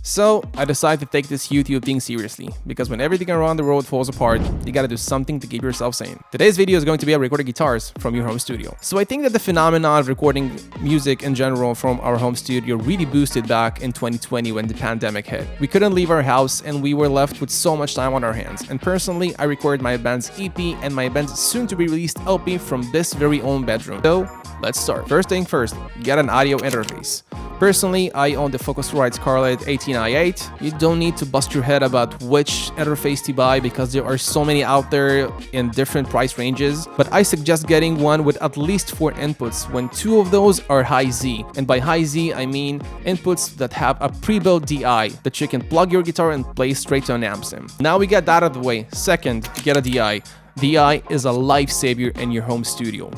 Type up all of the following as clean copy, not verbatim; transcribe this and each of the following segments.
So I decided to take this YouTube thing seriously, because when everything around the world falls apart, you gotta do something to keep yourself sane. Today's video is going to be about recording guitars from your home studio. So I think that the phenomenon of recording music in general from our home studio really boosted back in 2020 when the pandemic hit. We couldn't leave our house and we were left with so much time on our hands. And personally, I recorded my band's EP and my band's soon-to-be released LP from this very own bedroom. So let's start. First thing first, get an audio interface. Personally, I own the Focusrite Scarlett 18i8. You don't need to bust your head about which interface to buy because there are so many out there in different price ranges, but I suggest getting one with at least 4 inputs when 2 of those are high Z. And by high Z, I mean inputs that have a pre-built DI that you can plug your guitar and play straight to an amp sim. Now we got that out of the way. Second, get a DI. DI is a lifesaver in your home studio.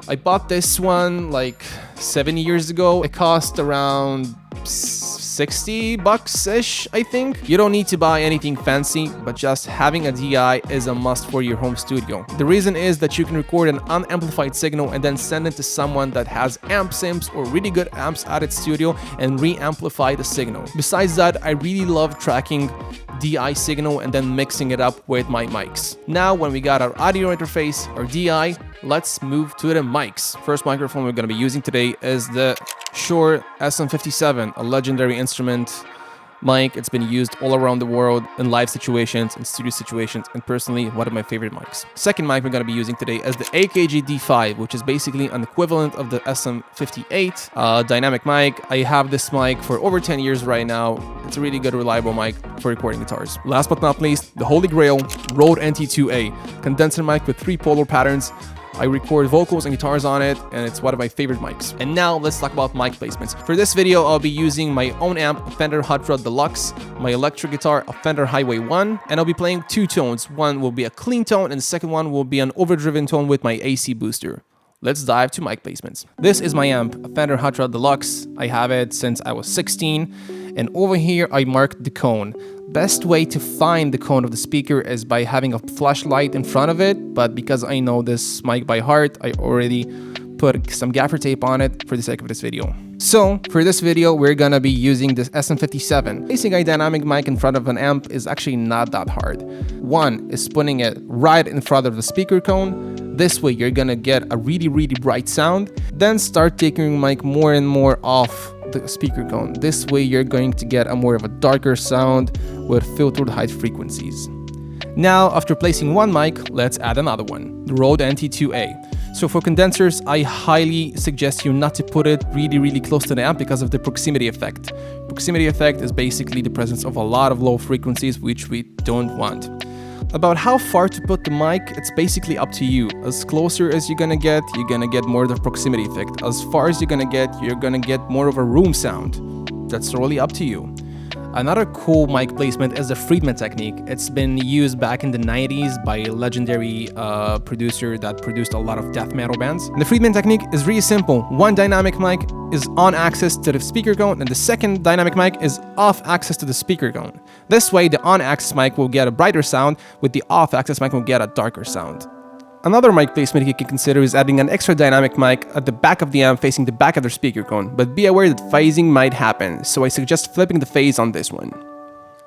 I bought this one like 7 years ago. It cost around $60-ish, I think. You don't need to buy anything fancy, but just having a DI is a must for your home studio. The reason is that you can record an unamplified signal and then send it to someone that has amp sims or really good amps at its studio and re-amplify the signal. Besides that, I really love tracking DI signal and then mixing it up with my mics. Now, when we got our audio interface, our DI, let's move to the mics. First microphone we're going to be using today is the Shure SM57, a legendary instrument mic. It's been used all around the world in live situations and studio situations, and personally one of my favorite mics. Second mic we're going to be using today is the AKG D5, which is basically an equivalent of the SM58 dynamic mic. I have this mic for over 10 years right now. It's a really good, reliable mic for recording guitars. Last but not least, the Holy Grail Rode NT2A, condenser mic with 3 polar patterns. I record vocals and guitars on it, and it's one of my favorite mics. And now let's talk about mic placements. For this video, I'll be using my own amp, a Fender Hot Rod Deluxe, my electric guitar, a Fender Highway 1, and I'll be playing 2 tones. One will be a clean tone, and the second one will be an overdriven tone with my AC booster. Let's dive to mic placements. This is my amp, a Fender Hot Rod Deluxe. I have it since I was 16, and over here I marked the cone. Best way to find the cone of the speaker is by having a flashlight in front of it, but because I know this mic by heart, I already put some gaffer tape on it for the sake of this video. So for this video, we're gonna be using this SM57. Placing a dynamic mic in front of an amp is actually not that hard. One is putting it right in front of the speaker cone. This way you're gonna get a really bright sound. Then start taking your mic more and more off the speaker cone. This way you're going to get a more of a darker sound with filtered high frequencies. Now, after placing one mic, let's add another one, the Rode NT2A. So for condensers, I highly suggest you not to put it really close to the amp because of the proximity effect. Proximity effect is basically the presence of a lot of low frequencies, which we don't want. About how far to put the mic, it's basically up to you. As closer as you're gonna get more of the proximity effect. As far as you're gonna get more of a room sound. That's totally up to you. Another cool mic placement is the Friedman technique. It's been used back in the 90s by a legendary producer that produced a lot of death metal bands. And the Friedman technique is really simple. One dynamic mic is on axis to the speaker cone, and the second dynamic mic is off axis to the speaker cone. This way, the on axis mic will get a brighter sound, with the off axis mic will get a darker sound. Another mic placement you can consider is adding an extra dynamic mic at the back of the amp facing the back of the speaker cone, but be aware that phasing might happen, so I suggest flipping the phase on this one.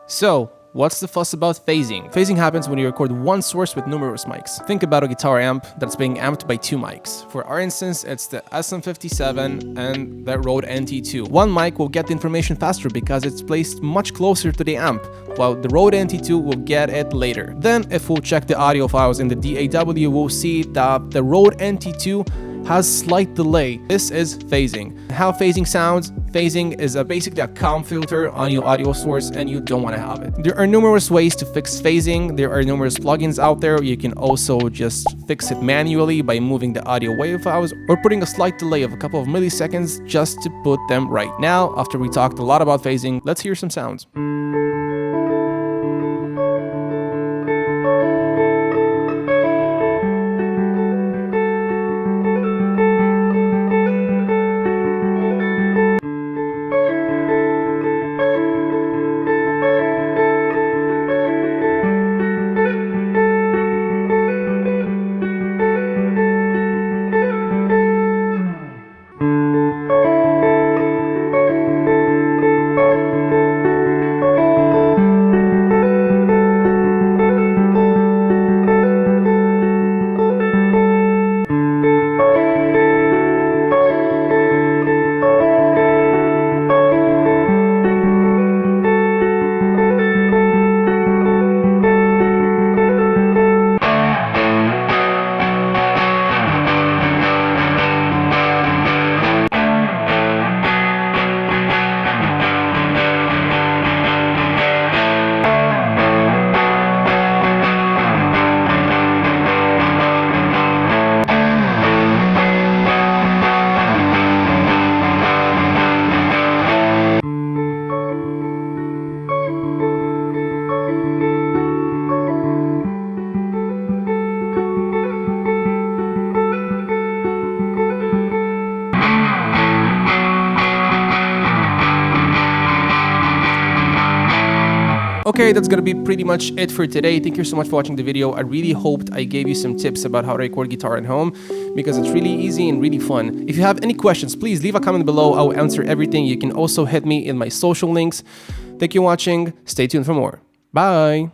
So, what's the fuss about phasing? Phasing happens when you record one source with numerous mics. Think about a guitar amp that's being amped by 2 mics. For our instance, it's the SM57 and the Rode NT2. One mic will get the information faster because it's placed much closer to the amp, while the Rode NT2 will get it later. Then, if we'll check the audio files in the DAW, we'll see that the Rode NT2 has slight delay. This is phasing. How phasing sounds? Phasing is basically a comb filter on your audio source, and you don't want to have it. There are numerous ways to fix phasing. There are numerous plugins out there. You can also just fix it manually by moving the audio wave files or putting a slight delay of a couple of milliseconds just to put them right. Now, after we talked a lot about phasing, let's hear some sounds. Okay, that's gonna be pretty much it for today. Thank you so much for watching the video. I really hoped I gave you some tips about how to record guitar at home, because it's really easy and really fun. If you have any questions, please leave a comment below. I will answer everything. You can also hit me in my social links. Thank you for watching. Stay tuned for more. Bye.